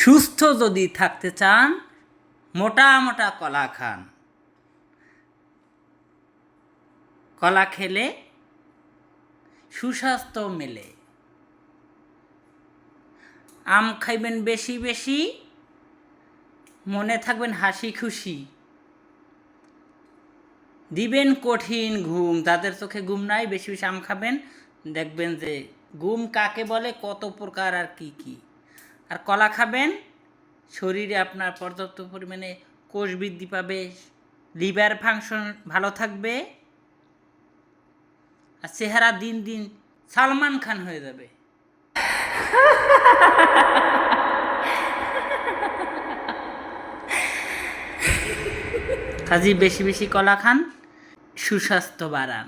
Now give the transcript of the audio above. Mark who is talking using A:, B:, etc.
A: সুস্থ যদি থাকতে চান মোটা মোটা কলা খান। কলা খেলে সুস্বাস্থ্য মেলে। আম খাইবেন বেশি বেশি, মনে থাকবেন হাসি খুশি। দিবেন কঠিন ঘুম, যাদের চোখে ঘুম নাই বেশি বেশি আম খাবেন, দেখবেন যে ঘুম কাকে বলে, কত প্রকার আর কি কি। আর কলা খাবেন, শরীরে আপনার পর্যাপ্ত পরিমাণে কোষ বৃদ্ধি পাবে, লিভার ফাংশন ভালো থাকবে, আর চেহারা দিন দিন সালমান খান হয়ে যাবে। কাজী বেশি বেশি কলা খান, সুস্বাস্থ্য বাড়ান।